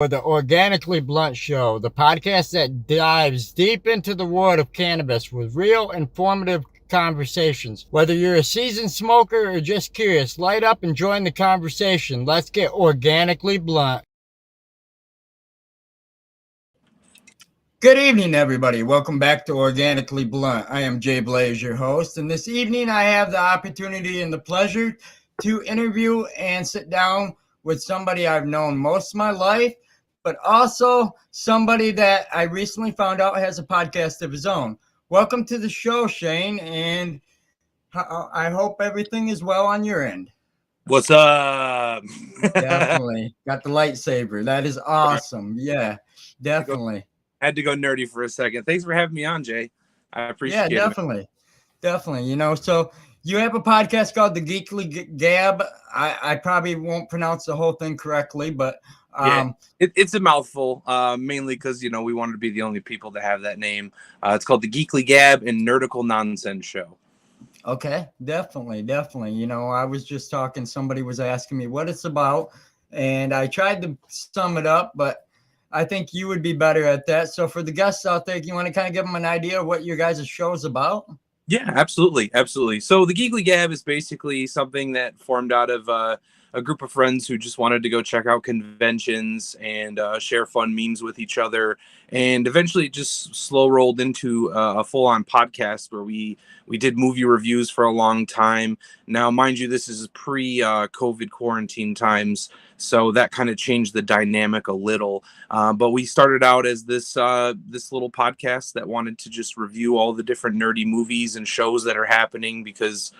For the Organically Blunt Show, the podcast that dives deep into the world of cannabis with real, informative conversations. Whether you're a seasoned smoker or just curious, light up and join the conversation. Let's get organically blunt. Good evening, everybody. Welcome back to Organically Blunt. I am Jay Blaze, your host, and this evening I have the opportunity and the pleasure to interview and sit down with somebody I've known most of my life, but also somebody that I recently found out has a podcast of his own. Welcome to the show, Shane, and I hope everything is well on your end. What's up? Definitely. Got the lightsaber. That is awesome. Yeah, definitely. Had to go nerdy for a second. Thanks for having me on, Jay. I appreciate it. Yeah, definitely. You know, so you have a podcast called the Geekly Gab. I probably won't pronounce the whole thing correctly, but it's a mouthful, mainly because, you know, we wanted to be the only people to have that name. It's called the Geekly Gab and Nerdical Nonsense Show. Okay, definitely. You know, I was just talking, somebody was asking me what it's about, and I tried to sum it up, but I think you would be better at that. So for the guests out there, you want to kind of give them an idea of what your guys' show is about? Yeah, absolutely. So the Geekly Gab is basically something that formed out of a group of friends who just wanted to go check out conventions and share fun memes with each other, and eventually just slow rolled into a full-on podcast where we did movie reviews for a long time. Now, mind you, this is pre-COVID quarantine times, so that kind of changed the dynamic a little. But we started out as this little podcast that wanted to just review all the different nerdy movies and shows that are happening, because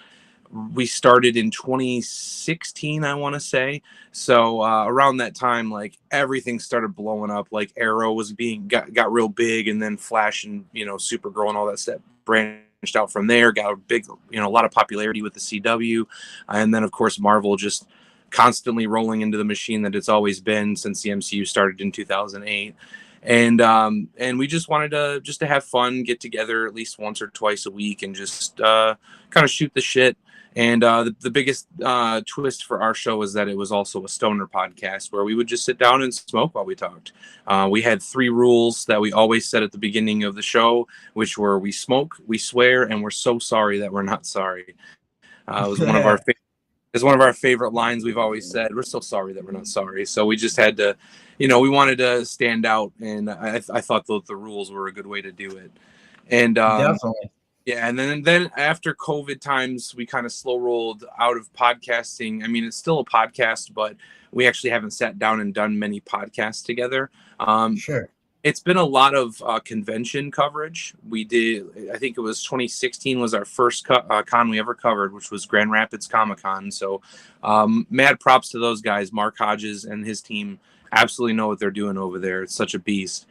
we started in 2016, I want to say. So around that time, like, everything started blowing up. Like, Arrow was got real big, and then Flash and, you know, Supergirl and all that stuff branched out from there, got a big, you know, a lot of popularity with the CW. And then, of course, Marvel just constantly rolling into the machine that it's always been since the MCU started in 2008. And we just wanted to have fun, get together at least once or twice a week, and just kind of shoot the shit. And the biggest twist for our show is that it was also a stoner podcast where we would just sit down and smoke while we talked. We had 3 rules that we always said at the beginning of the show, which were: we smoke, we swear, and we're so sorry that we're not sorry. It was one of our It's one of our favorite lines. We've always said, we're so sorry that we're not sorry. So we just had to, you know, we wanted to stand out, and I thought that the rules were a good way to do it. And Definitely. yeah, and then after COVID times, we kind of slow rolled out of podcasting. I mean, it's still a podcast, but we actually haven't sat down and done many podcasts together. Sure. It's been a lot of convention coverage. We did, I think it was 2016 was our first con we ever covered, which was Grand Rapids Comic-Con. So mad props to those guys. Mark Hodges and his team absolutely know what they're doing over there. It's such a beast.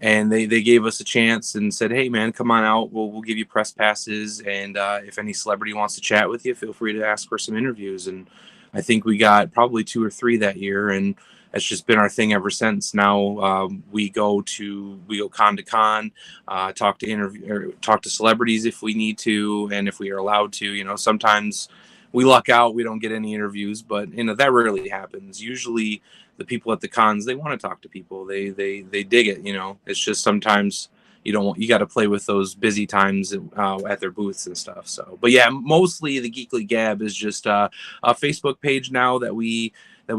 And they gave us a chance and said, hey, man, come on out. We'll give you press passes. And if any celebrity wants to chat with you, feel free to ask for some interviews. And I think we got probably 2 or 3 that year. And it's just been our thing ever since. Now we go con to con, talk to celebrities if we need to, and if we are allowed to. You know, sometimes we luck out, we don't get any interviews, but, you know, that rarely happens. Usually the people at the cons, they want to talk to people. They dig it. You know, it's just sometimes you got to play with those busy times at their booths and stuff. So, but yeah, mostly the Geekly Gab is just a Facebook page now that we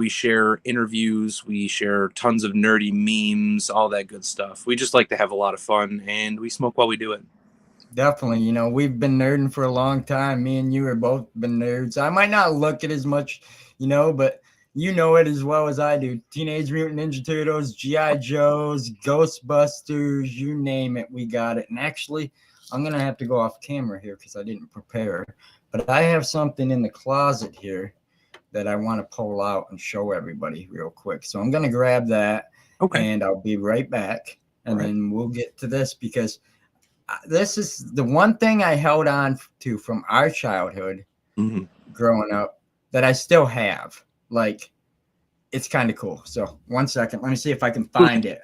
share interviews, we share tons of nerdy memes, all that good stuff. We just like to have a lot of fun, and we smoke while we do it. Definitely. You know, we've been nerding for a long time. Me and you have both been nerds. I might not look it as much, you know, but you know it as well as I do. Teenage Mutant Ninja Turtles, G.I. Joes, Ghostbusters, you name it, we got it. And actually, I'm going to have to go off camera here because I didn't prepare. But I have something in the closet here that I want to pull out and show everybody real quick. So I'm going to grab that, and I'll be right back. And then we'll get to this, because this is the one thing I held on to from our childhood growing up that I still have. Like, it's kind of cool. So 1 second. Let me see if I can find it.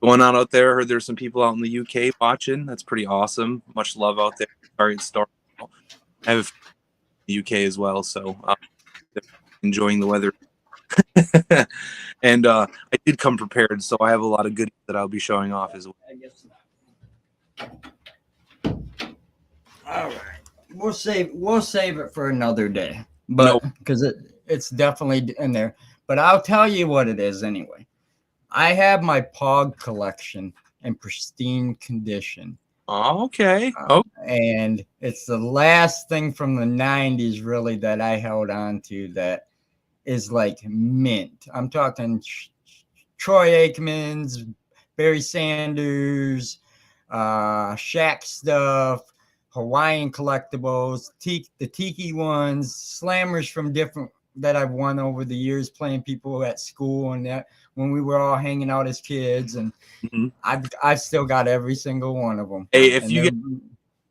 Going on out there? I heard there's some people out in the UK watching. That's pretty awesome. Much love out there. Target Store. I have the UK as well, so enjoying the weather. And I did come prepared, so I have a lot of goodies that I'll be showing off as well. All right, we'll save it for another day, No. but because it's definitely in there. But I'll tell you what it is anyway. I have my Pog collection in pristine condition. Okay. Oh. And it's the last thing from the 90s really that I held on to that is like mint. I'm talking Troy Aikman's, Barry Sanders, Shaq stuff, Hawaiian collectibles, the tiki ones, slammers from different that I've won over the years playing people at school and that when we were all hanging out as kids, and Mhm. I've still got every single one of them. Hey, if And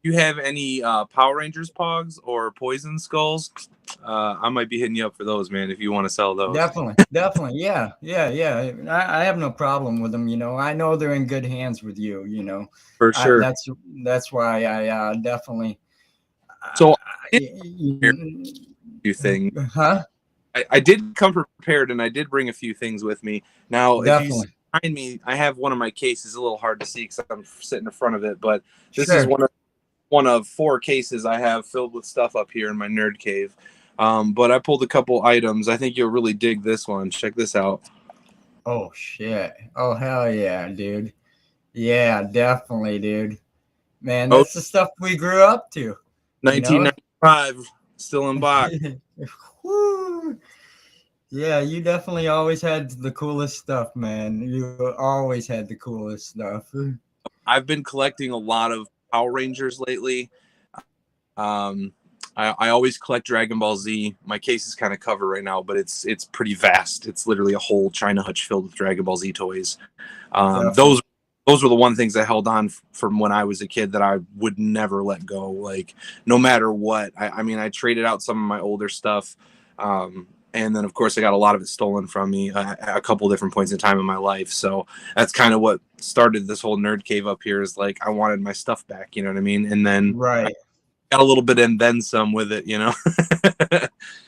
you have any Power Rangers Pogs or Poison Skulls, I might be hitting you up for those, man. If you want to sell those, definitely, yeah. I have no problem with them. I know they're in good hands with you. for sure. That's why I definitely. So, I did Uh, a few things. huh? I did come prepared, and I did bring a few things with me. Now, if you see Definitely. behind me, I have one of my cases. A little hard to see because I'm sitting in front of it, but this is Sure. one of 4 cases I have filled with stuff up here in my nerd cave. But I pulled a couple items. I think you'll really dig this one. Check this out. Oh shit. Oh hell yeah, dude. Yeah, definitely, dude. Man, Oh, that's the stuff we grew up to. You know. 1995, still in box. Woo. Yeah, you definitely always had the coolest stuff, man. You always had the coolest stuff. I've been collecting a lot of Power Rangers lately. Um, I always collect Dragon Ball Z. My case is kind of covered right now, but it's pretty vast. It's literally a whole China hutch filled with Dragon Ball Z toys. Definitely. Those were the one things I held on from when I was a kid that I would never let go. Like no matter what. I mean, I traded out some of my older stuff. And then of course I got a lot of it stolen from me at a couple different points in time in my life. So that's kind of what started this whole nerd cave up here is like, I wanted my stuff back, you know what I mean? And then I Right. got a little bit and then some with it, you know?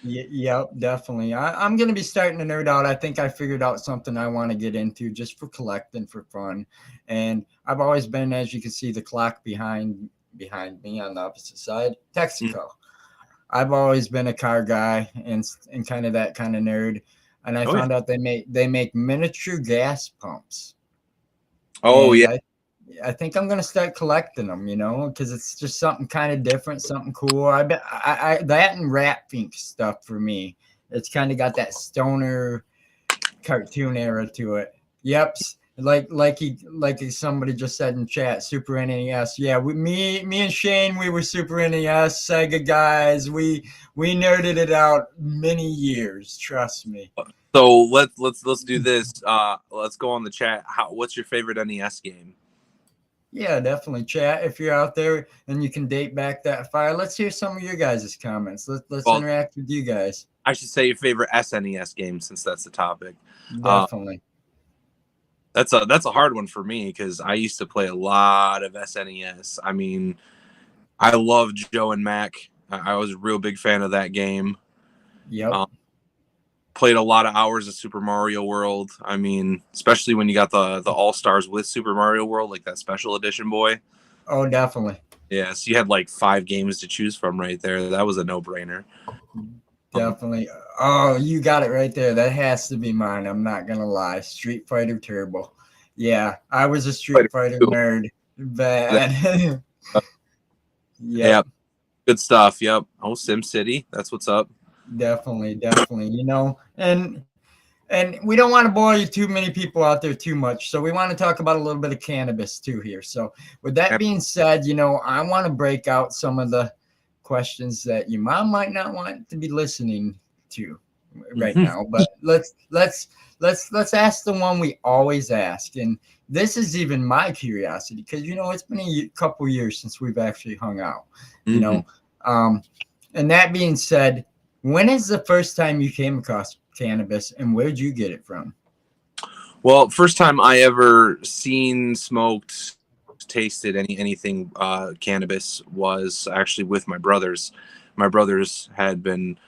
Yep, definitely. I'm going to be starting to nerd out. I think I figured out something I want to get into just for collecting for fun. And I've always been, as you can see, the clock behind me on the opposite side, Texaco. I've always been a car guy and kind of that kind of nerd. And I Oh yeah. found out they make miniature gas pumps. Oh And yeah. I think I'm gonna start collecting them, because it's just something kind of different, something cool. I bet that and Rat Fink stuff for me. It's kind of got that stoner cartoon era to it. Yep, like somebody just said in chat, Super NES. Yeah, me and Shane, we were Super NES Sega guys. We nerded it out many years. Trust me. So let's do this. Let's go on the chat. What's your favorite NES game? Yeah, definitely. Chat if you're out there and you can date back that fire. Let's hear some of your guys' comments. Let's Well, interact with you guys. I should say your favorite SNES game since that's the topic. Definitely. That's a hard one for me because I used to play a lot of SNES. I mean, I love Joe and Mac. I was a real big fan of that game. Yep. Played a lot of hours of Super Mario World. I mean, especially when you got the All Stars with Super Mario World, like that special edition boy. Oh, definitely. Yeah, so you had like 5 games to choose from right there. That was a no-brainer. Definitely. Oh, you got it right there. That has to be mine. I'm not gonna lie. Street Fighter Turbo. Yeah, I was a Street Fighter nerd. Bad. Yeah, Yep. good stuff. Yep. Oh, Sim City. That's what's up. Definitely. And we don't want to bore you too many people out there too much. So we want to talk about a little bit of cannabis too here. So with that being said, I want to break out some of the questions that your mom might not want to be listening to right now. But let's ask the one we always ask. And this is even my curiosity because it's been a couple years since we've actually hung out. And that being said, when is the first time you came across cannabis and where'd you get it from? Well, first time I ever seen, smoked, tasted anything cannabis was actually with my brothers. My brothers had been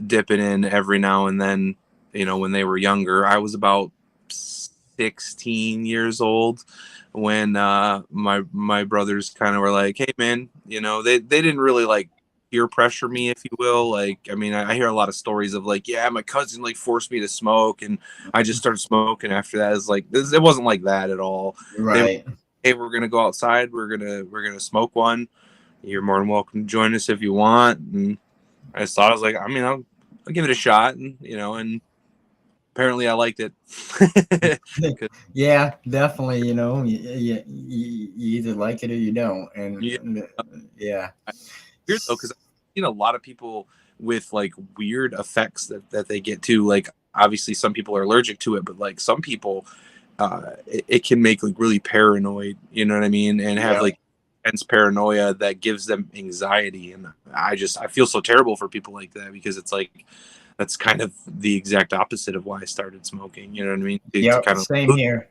dipping in every now and then, when they were younger. I was about 16 years old when my brothers kind of were like, hey man, they didn't really like peer pressure me, if you will. Like, I mean, I hear a lot of stories of like, yeah, my cousin like forced me to smoke and I just started smoking after that. It's like it wasn't like that at all. They were, Right. hey, we're gonna go outside, we're gonna smoke one. You're more than welcome to join us if you want. And I just thought, I was like, I mean, I'll give it a shot, and apparently I liked it. Yeah, definitely. You either like it or you don't, Yeah, and yeah, weird though, because I've seen a lot of people with like weird effects that they get to. Like, obviously, some people are allergic to it, but like some people, it can make like really paranoid. You know what I mean? And have yeah, like intense paranoia that gives them anxiety. And I feel so terrible for people like that, because it's like that's kind of the exact opposite of why I started smoking. You know what I mean? To yep. kind of Same here.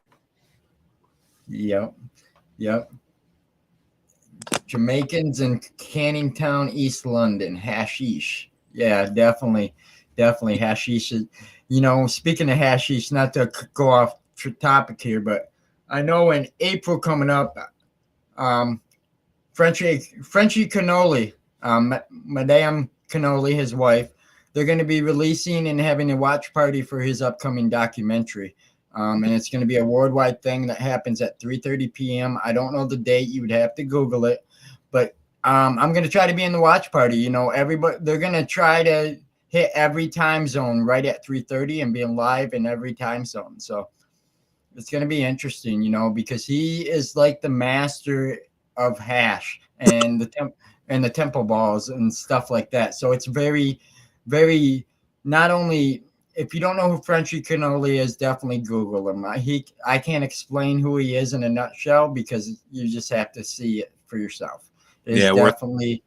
Yep, yep. Jamaicans in Canning Town, East London, hashish. Yeah, definitely hashish. Speaking of hashish, not to go off topic here, but I know in April coming up, um, Frenchie Cannoli, Madame Cannoli, his wife, they're going to be releasing and having a watch party for his upcoming documentary. And it's going to be a worldwide thing that happens at 3:30 p.m. I don't know the date. You would have to Google it. But I'm going to try to be in the watch party. Everybody, they're going to try to hit every time zone right at 3:30 and being live in every time zone. So it's going to be interesting, because he is like the master of hash and the temple balls and stuff like that. So it's very, very, not only, if you don't know who Frenchy Cannoli is, definitely Google him. I can't explain who he is in a nutshell, because you just have to see it for yourself. It's yeah, worth. definitely,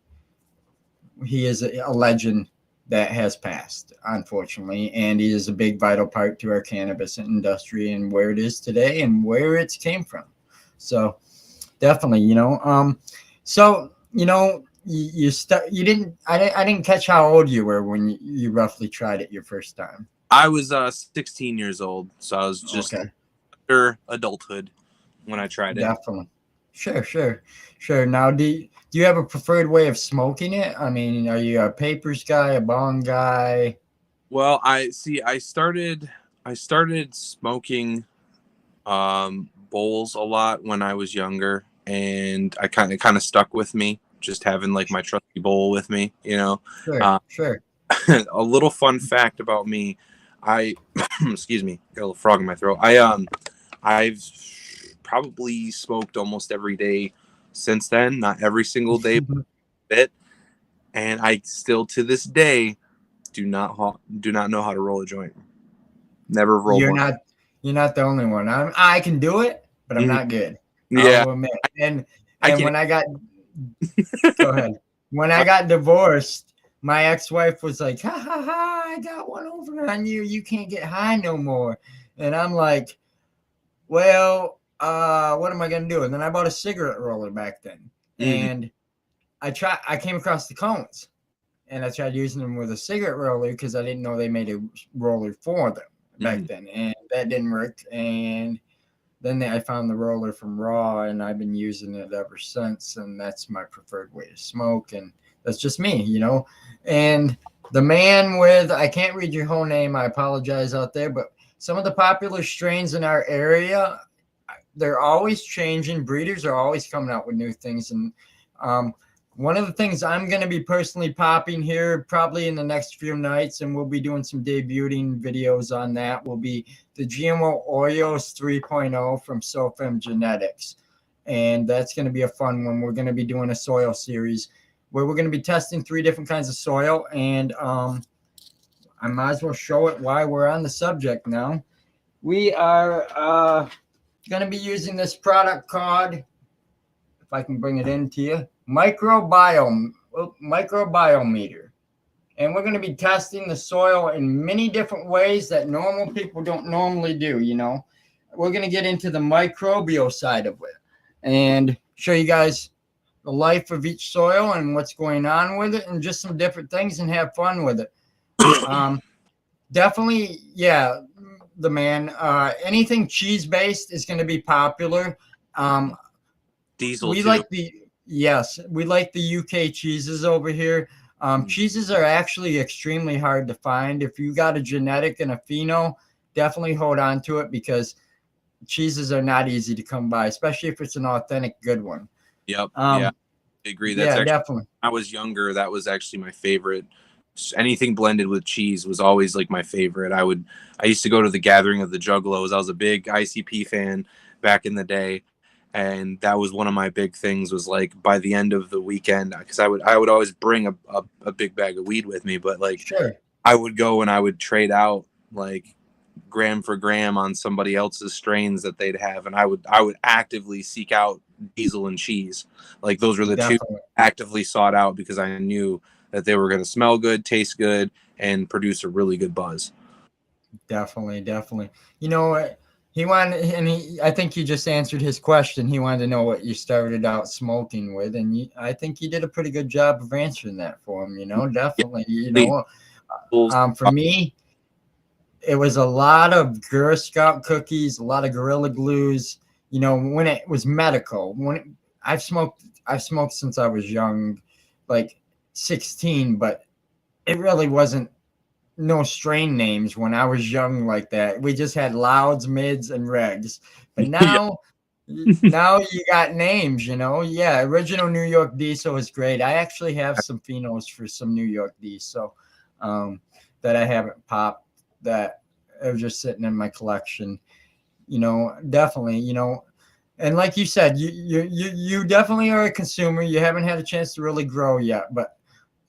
he is a legend that has passed, unfortunately, and he is a big vital part to our cannabis industry and where it is today and where it came from. So definitely, so you didn't, I didn't catch how old you were when you roughly tried it your first time. I was 16 years old, so I was just Okay. under adulthood when I tried it. Definitely. Sure. Now, do you have a preferred way of smoking it? I mean, are you a papers guy, a bong guy? Well, I started smoking bowls a lot when I was younger, and I kind of stuck with me, just having like my trusty bowl with me. Sure, Uh, sure. a little fun fact about me, I excuse me, got a little frog in my throat. I've probably smoked almost every day since then, not every single day, but a bit, and I still to this day do not know how to roll a joint. Never rolled You're one. not you're not the only one. I can do it, but I'm Mhm. not good. I Yeah, will admit. And I and can. when I got go ahead. When I got divorced, my ex-wife was like, "Ha ha ha! I got one over on you. You can't get high no more." And I'm like, "Well, what am I gonna do?" And then I bought a cigarette roller back then, Mhm. and I came across the cones, and I tried using them with a cigarette roller because I didn't know they made a roller for them back Mhm. then, and that didn't work. And then I found the roller from Raw, and I've been using it ever since. And that's my preferred way to smoke. And that's just me. And the man with, I can't read your whole name. I apologize out there, but some of the popular strains in our area, they're always changing. Breeders are always coming out with new things. And um, one of the things I'm going to be personally popping here probably in the next few nights, and we'll be doing some debuting videos on that, will be the GMO Oreos 3.0 from SoFem Genetics. And that's going to be a fun one. We're going to be doing a soil series where we're going to be testing 3 different kinds of soil. And I might as well show it while we're on the subject now. We are going to be using this product called, if I can bring it in to you, microbiometer. And we're going to be testing the soil in many different ways that normal people don't normally do. We're going to get into the microbial side of it and show you guys the life of each soil and what's going on with it, and just some different things, and have fun with it. Definitely, yeah, the man. Anything cheese based is going to be popular. Um, Diesel we too. like the yes, we like the UK cheeses over here. Cheeses are actually extremely hard to find. If you got a genetic and a pheno, definitely hold on to it, because cheeses are not easy to come by, especially if it's an authentic good one. Yep. Yeah, Um, I agree. That's yeah, actually, definitely. when I was younger, that was actually my favorite. Anything blended with cheese was always like my favorite. I used to go to the Gathering of the Juggalos. I was a big ICP fan back in the day, and that was one of my big things. Was like by the end of the weekend, because I would always bring a big bag of weed with me, but like Sure. I would go and I would trade out like gram for gram on somebody else's strains that they'd have, and I would actively seek out Diesel and Cheese. Like those were the two Definitely. actively sought out because I knew that they were going to smell good, taste good, and produce a really good buzz. Definitely, definitely. You know what? He wanted, and I think you just answered his question. He wanted to know what you started out smoking with, and I think you did a pretty good job of answering that for him. Yeah, Definitely. the For me, it was a lot of Girl Scout cookies, a lot of Gorilla Glues. When it was medical. I've smoked since I was young, like 16, but it really wasn't no strain names when I was young like that. We just had louds, mids, and regs. But yeah. now you got names, Yeah, original New York diesel is great. I actually have some phenos for some New York diesel that I haven't popped, that are just sitting in my collection. Definitely, and like you said, you definitely are a consumer. You haven't had a chance to really grow yet, but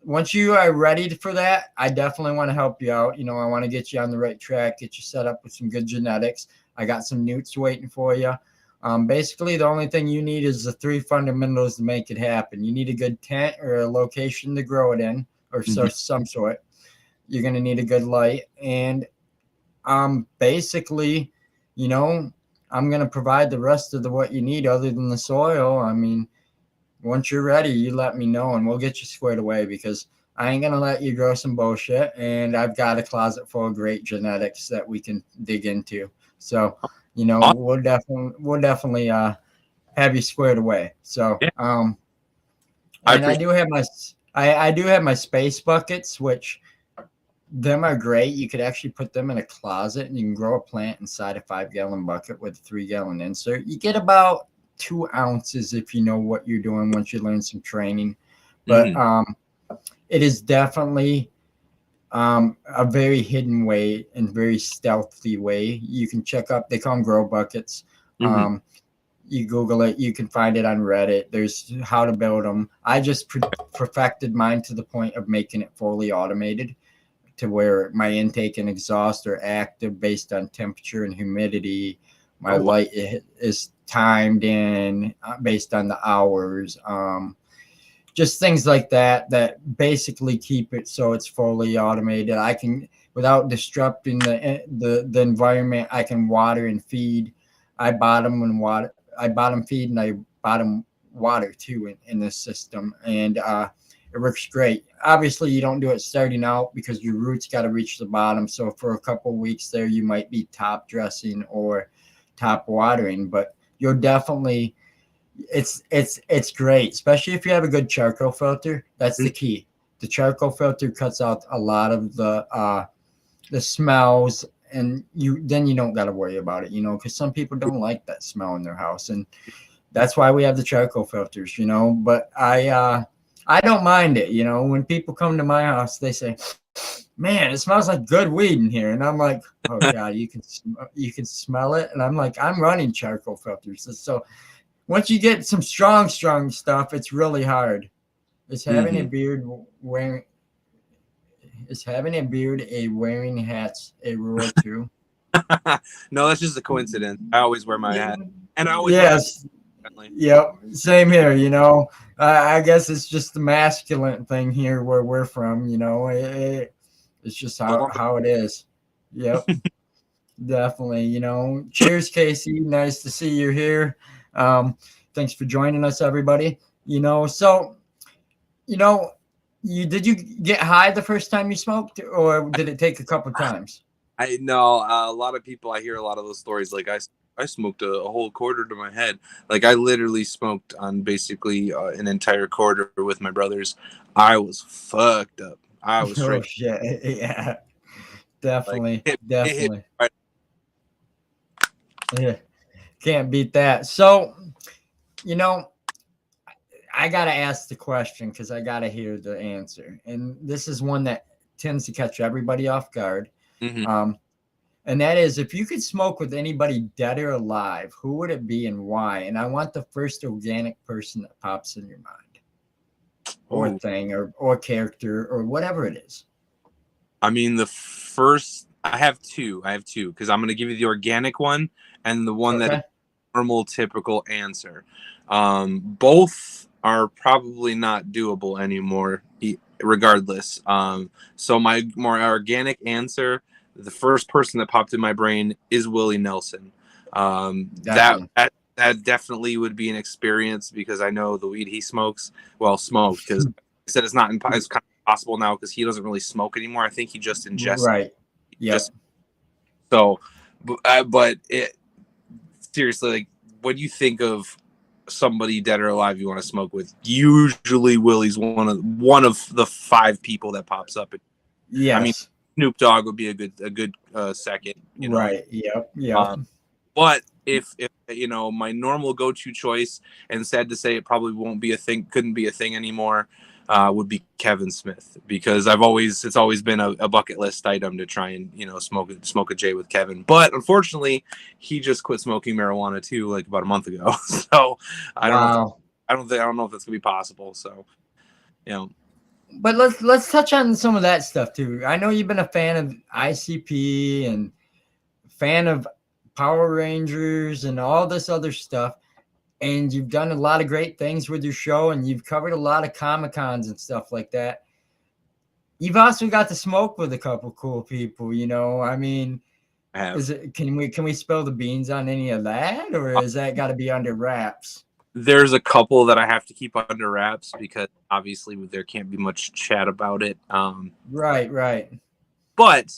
once you are ready for that, I definitely want to help you out. I want to get you on the right track, get you set up with some good genetics. I got some newts waiting for you. Basically, the only thing you need is the three fundamentals to make it happen. You need a good tent or a location to grow it in, or Mhm. some sort. You're going to need a good light. And basically, you know, I'm going to provide the rest of what you need other than the soil. I mean, once you're ready, you let me know and we'll get you squared away, because I ain't gonna let you grow some bullshit. And I've got a closet full of great genetics that we can dig into. So, Awesome. we'll definitely have you squared away. So, Yeah, I and appreciate. I do have my space buckets, which them are great. You could actually put them in a closet, and you can grow a plant inside a 5-gallon bucket with a 3-gallon insert. You get about 2 ounces if you know what you're doing once you learn some training. But Mhm. it is definitely a very hidden way and very stealthy way. You can check up, they call them grow buckets. Mhm. You Google it, you can find it on Reddit. There's how to build them. I just perfected mine to the point of making it fully automated, to where my intake and exhaust are active based on temperature and humidity. My Oh wow. light is timed in based on the hours. Just things like that basically keep it so it's fully automated. I can, without disrupting the environment, I can water and feed. I bottom feed, and I bottom water too in this system, and it works great. Obviously, you don't do it starting out because your roots got to reach the bottom. So for a couple of weeks there, you might be top dressing or top watering, but you'll definitely, it's great, especially if you have a good charcoal filter. That's the Mhm. key. The charcoal filter cuts out a lot of the smells, and you don't got to worry about it, because some people don't like that smell in their house, and that's why we have the charcoal filters, But I don't mind it, when people come to my house, they say, "Man, it smells like good weed in here," and I'm like, "Oh God, you can smell it," and I'm like, "I'm running charcoal filters." So once you get some strong stuff, it's really hard. Is having a Mhm. beard wearing is having a beard a wearing hats a rule too? No, that's just a coincidence. I always wear my hat, and I always wear my Yes. friendly. Yep. Same here. I guess it's just the masculine thing here where we're from. It's just The how lumber. it is. Yep. Definitely. Cheers, Casey. Nice to see you here. Um, Thanks for joining us, everybody. So you know, did you get high the first time you smoked, or did it take a couple times? I know a lot of people. I hear a lot of those stories. Like I smoked a whole quarter to my head. Like I literally smoked on basically an entire quarter with my brothers. I was fucked up. I was Oh straight shit! Yeah, like definitely, it hit definitely. right. Yeah, can't beat that. So, you know, I gotta ask the question because I gotta hear the answer, and this is one that tends to catch everybody off guard. Mhm. Um, and that is, if you could smoke with anybody dead or alive, who would it be and why? And I want the first organic person that pops in your mind, or Oh, thing, or character, or whatever it is. I mean the first. I have two. Because I'm gonna give you the organic one and the one that is Okay. normal, typical answer. Both are probably not doable anymore, regardless. So my more organic answer, the first person that popped in my brain is Willie Nelson. That Definitely. that that definitely would be an experience because I know the weed he smokes, well, smoked because I said it's kind of possible now because he doesn't really smoke anymore. I think he just ingests Right. Yep. just so, but it seriously, like when you think of somebody dead or alive you want to smoke with, usually Willie's one of the five people that pops up. I mean, Yes. Snoop Dogg would be a good second, Right. Yep. Yep. Uh, but if my normal go-to choice, and sad to say it probably won't be a thing, couldn't be a thing anymore, would be Kevin Smith because it's always been a bucket list item to try and smoke a J with Kevin. But unfortunately, he just quit smoking marijuana too, like about a month ago. So I don't know. Wow. I don't know if that's gonna be possible. So you know, But let's touch on some of that stuff too. I know you've been a fan of ICP and fan of Power Rangers and all this other stuff, and you've done a lot of great things with your show, and you've covered a lot of Comic Cons and stuff like that. You've also got to smoke with a couple cool people. I mean, I have. is it can we spill the beans on any of that, or is that got to be under wraps? There's a couple that I have to keep under wraps because obviously there can't be much chat about it. Right, right. But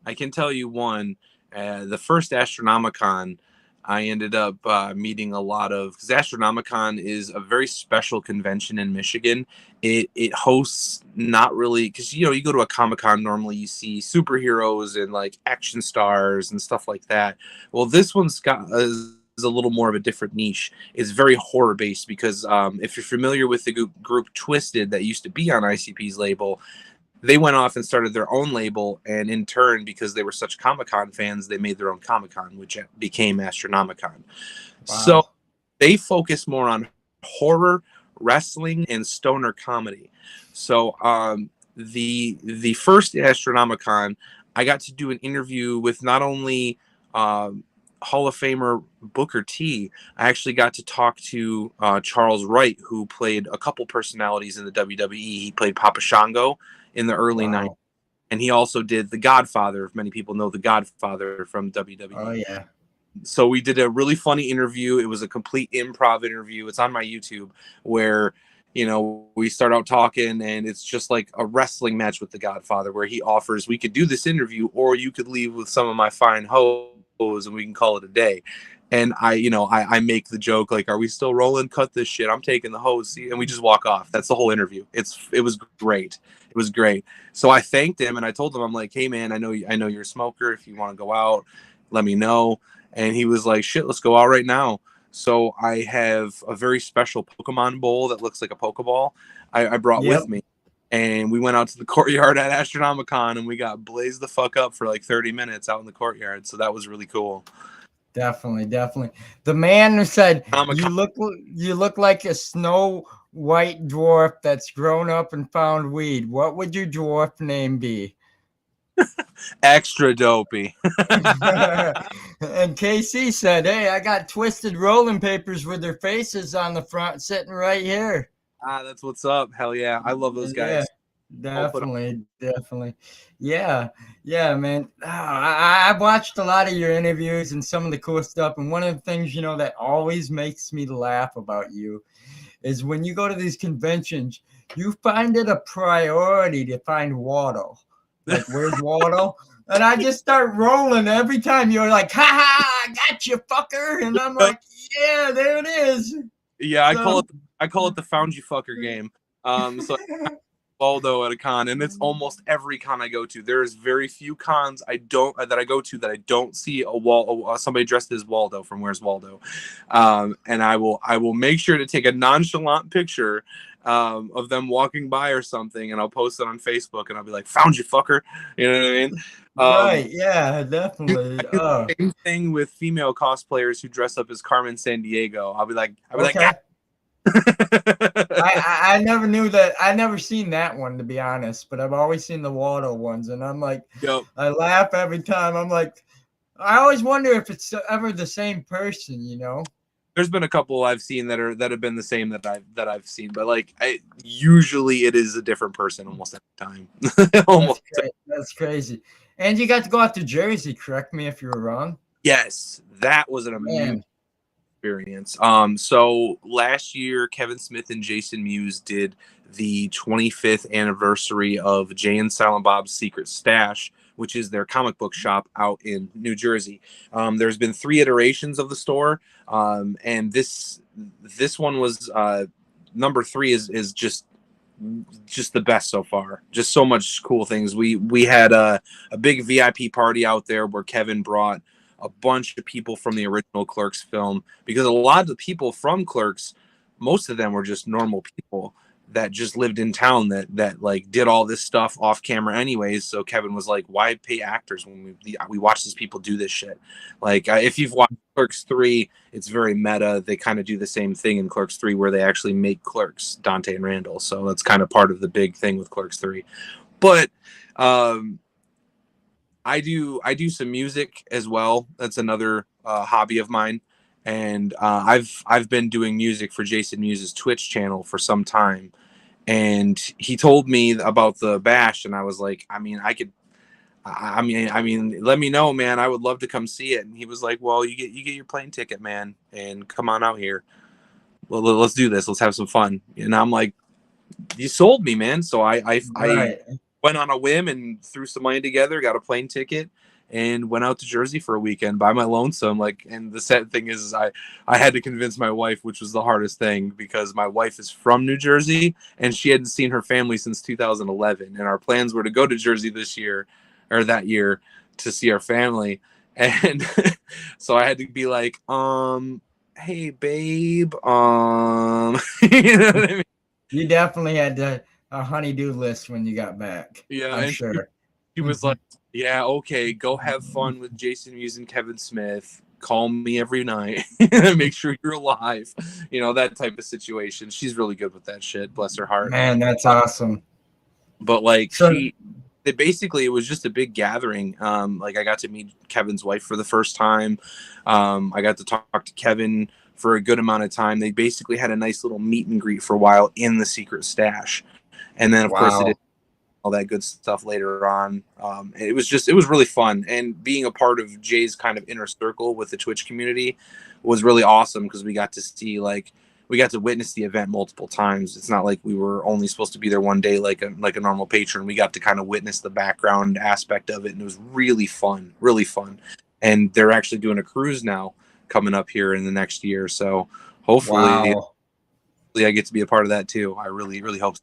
I can tell you one, the first Astronomicon, I ended up meeting a lot of because Astronomicon is a very special convention in Michigan. It hosts not really because you go to a Comic Con normally you see superheroes and like action stars and stuff like that. Well, this one's got is a little more of a different niche. It's very horror based because if you're familiar with the group Twisted that used to be on ICP's label, they went off and started their own label, and in turn, because they were such Comic-Con fans, they made their own Comic-Con, which became Astronomicon. So Wow. they focus more on horror, wrestling, and stoner comedy. So the first Astronomicon, I got to do an interview with not only Hall of Famer Booker T. I actually got to talk to Charles Wright, who played a couple personalities in the WWE. He played Papa Shango in the early 90s. Wow. And he also did The Godfather, if many people know The Godfather from Oh WWE. yeah. So we did a really funny interview. It was a complete improv interview. It's on my YouTube where we start out talking and it's just like a wrestling match with the Godfather where he offers we could do this interview or you could leave with some of my fine hoes and we can call it a day. And I make the joke like, are we still rolling? Cut this shit. I'm taking the hose, and we just walk off. That's the whole interview. It was great. It was great. So I thanked him and I told him, I'm like, hey man, I know you're a smoker. If you want to go out, let me know. And he was like, shit, let's go out right now. So I have a very special Pokemon bowl that looks like a Pokeball I brought with Yep. me. And we went out to the courtyard at Astronomicon and we got blazed the fuck up for like 30 minutes out in the courtyard. So that was really cool. Definitely, definitely. The man who said Comic-Con. you look like a snow white dwarf that's grown up and found weed. What would your dwarf name be? Extra dopey. And KC said, "Hey, I got twisted rolling papers with their faces on the front, sitting right here." That's what's up. Hell yeah. I love those Yeah, guys. I'll put definitely, definitely. Yeah, yeah, man. I've watched a lot of your interviews and some of the cool stuff. And one of the things, that always makes me laugh about you is when you go to these conventions, you find it a priority to find Waldo. Like, where's Waldo? And I just start rolling every time you're like, ha ha, I got you, fucker. And I'm like, yeah, there it is. Yeah, So, I call it the found you fucker game. So Waldo at a con, and it's almost every con I go to. There's very few cons I go to that I don't see somebody dressed as Waldo from Where's Waldo, and I will make sure to take a nonchalant picture of them walking by or something, and I'll post it on Facebook, and I'll be like, "Found you, fucker," you know what I mean? right. Yeah, definitely. I do the same thing with female cosplayers who dress up as Carmen Sandiego. I'll be like, Okay. "God." I never knew that. I never seen that one, to be honest, but I've always seen the Waldo ones, and I'm like, Yep. I laugh every time. I'm like, I always wonder if it's ever the same person, you know? There's been a couple I've seen that have been the same that I've seen, but like usually it is a different person almost every time. Almost. That's crazy. And you got to go out to Jersey. Correct me if you're wrong. Yes, that was an amazing experience. So last year, Kevin Smith and Jason Mewes did the 25th anniversary of Jay and Silent Bob's Secret Stash, which is their comic book shop out in New Jersey. There's been 3 iterations of the store, and this one was number 3 is just the best so far. Just so much cool things. We had a big VIP party out there where Kevin brought a bunch of people from the original Clerks film, because a lot of the people from Clerks, most of them were just normal people that just lived in town that like did all this stuff off camera anyways. So Kevin was like, why pay actors when we watch these people do this shit? Like if you've watched Clerks 3, it's very meta. They kind of do the same thing in Clerks 3 where they actually make clerks, Dante and Randall. So that's kind of part of the big thing with Clerks 3. But I do some music as well. That's another hobby of mine, and I've been doing music for Jason Mewes' Twitch channel for some time. And he told me about the bash, and I was like, I mean, let me know, man. I would love to come see it. And he was like, well, you get your plane ticket, man, and come on out here. Well, let's do this. Let's have some fun. And I'm like, you sold me, man. So I went on a whim and threw some money together, got a plane ticket, and went out to Jersey for a weekend by my lonesome. Like, and the sad thing is I had to convince my wife, which was the hardest thing, because my wife is from New Jersey and she hadn't seen her family since 2011. And our plans were to go to Jersey that year to see our family. And so I had to be like, hey babe, you know what I mean? You definitely had a honey-do list when you got back. Yeah, I'm and sure. she was like, yeah, okay, go have fun with Jason Mewes and Kevin Smith. Call me every night. Make sure you're alive. You know, that type of situation. She's really good with that shit. Bless her heart. Man, that's awesome. But like So, it was just a big gathering. Like I got to meet Kevin's wife for the first time. I got to talk to Kevin for a good amount of time. They basically had a nice little meet and greet for a while in the secret stash. And then of course it all that good stuff later on. It was really fun, and being a part of Jay's kind of inner circle with the Twitch community was really awesome, because we got to witness the event multiple times. It's not like we were only supposed to be there one day like a normal patron. We got to kind of witness the background aspect of it, and it was really fun. And they're actually doing a cruise now coming up here in the next year, so hopefully I get to be a part of that too. I really hope so.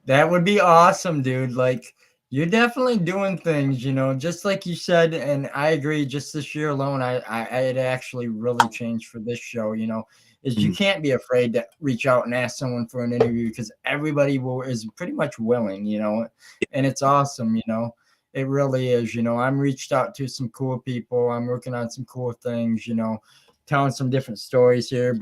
That would be awesome, dude. Like, you're definitely doing things, just like you said, and I agree. Just this year alone, I had actually really changed for this show. Is you can't be afraid to reach out and ask someone for an interview, because everybody is pretty much willing, and it's awesome. It really is. I'm reached out to some cool people. I'm working on some cool things. Telling some different stories here,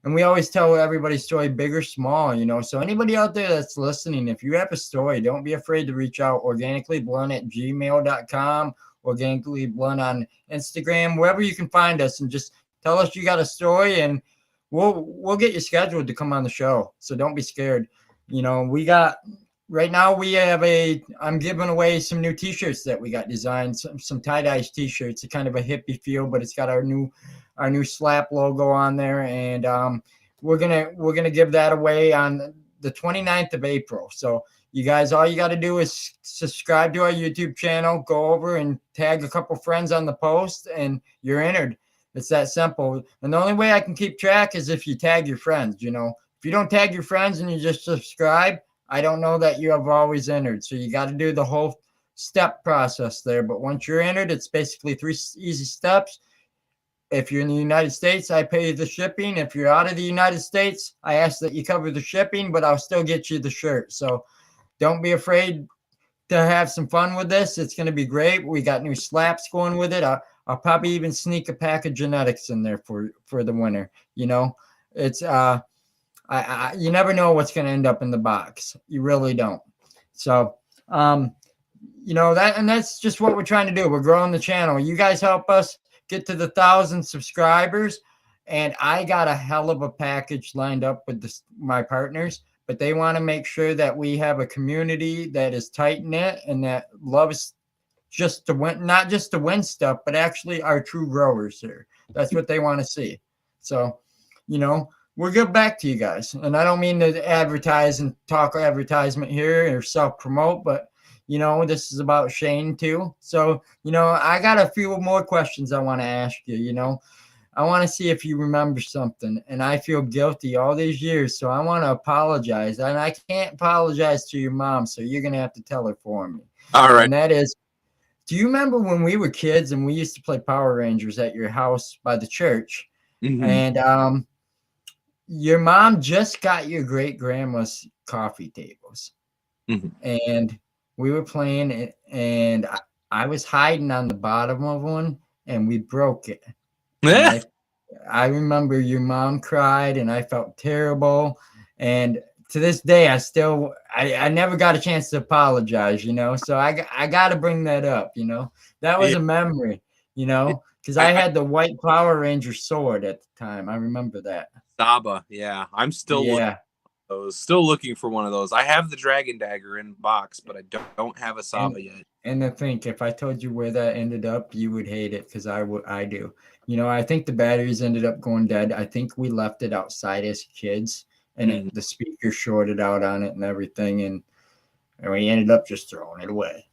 and we always tell everybody's story, big or small, So anybody out there that's listening, if you have a story, don't be afraid to reach out. organicallyblunt@gmail.com, Organically Blunt on Instagram, wherever you can find us, and just tell us you got a story, and we'll get you scheduled to come on the show. So don't be scared. Right now I'm giving away some new t-shirts that we got designed, some tie-dye t-shirts, a kind of a hippie feel, but it's got our new slap logo on there, and we're gonna give that away on the 29th of April. So you guys, all you got to do is subscribe to our YouTube channel, go over and tag a couple friends on the post, and you're entered. It's that simple. And the only way I can keep track is if you tag your friends. You know, if you don't tag your friends and you just subscribe, I don't know that you have always entered. So you got to do the whole step process there. But once you're entered, it's basically 3 easy steps. If you're in the United States, I pay the shipping. If you're out of the United States, I ask that you cover the shipping, but I'll still get you the shirt. So don't be afraid to have some fun with this. It's going to be great. We got new slaps going with it. I'll probably even sneak a pack of genetics in there for the winter. You know, it's you never know what's going to end up in the box. You really don't. So, you know, that's just what we're trying to do. We're growing the channel. You guys help us get to the 1,000 subscribers, and I got a hell of a package lined up with my partners. But they want to make sure that we have a community that is tight knit and that loves just to win, not just to win stuff, but actually are true growers here. That's what they want to see. So, you know, we'll get back to you guys. And I don't mean to advertise and talk advertisement here or self promote, but you know, this is about Shane too. So, you know, I got a few more questions I want to ask you. You know, I want to see if you remember something, and I feel guilty all these years, so I want to apologize. And I can't apologize to your mom, so you're gonna have to tell her for me. All right. And that is, do you remember when we were kids and we used to play Power Rangers at your house by the church? Mm-hmm. And your mom just got your great grandma's coffee tables, Mm-hmm. and we were playing it, and I was hiding on the bottom of one, and we broke it. And I remember your mom cried, and I felt terrible. And to this day, I never got a chance to apologize, you know. So I got to bring that up, you know. That was Yeah. a memory, you know, because I had the white Power Ranger sword at the time. I remember that. Saba, yeah. I'm still looking for one of those. I have the Dragon Dagger in box, but I don't have a Saba yet. And to think, if I told you where that ended up, you would hate it because I do. You know, I think the batteries ended up going dead. I think we left it outside as kids, and the speaker shorted out on it and everything, and we ended up just throwing it away.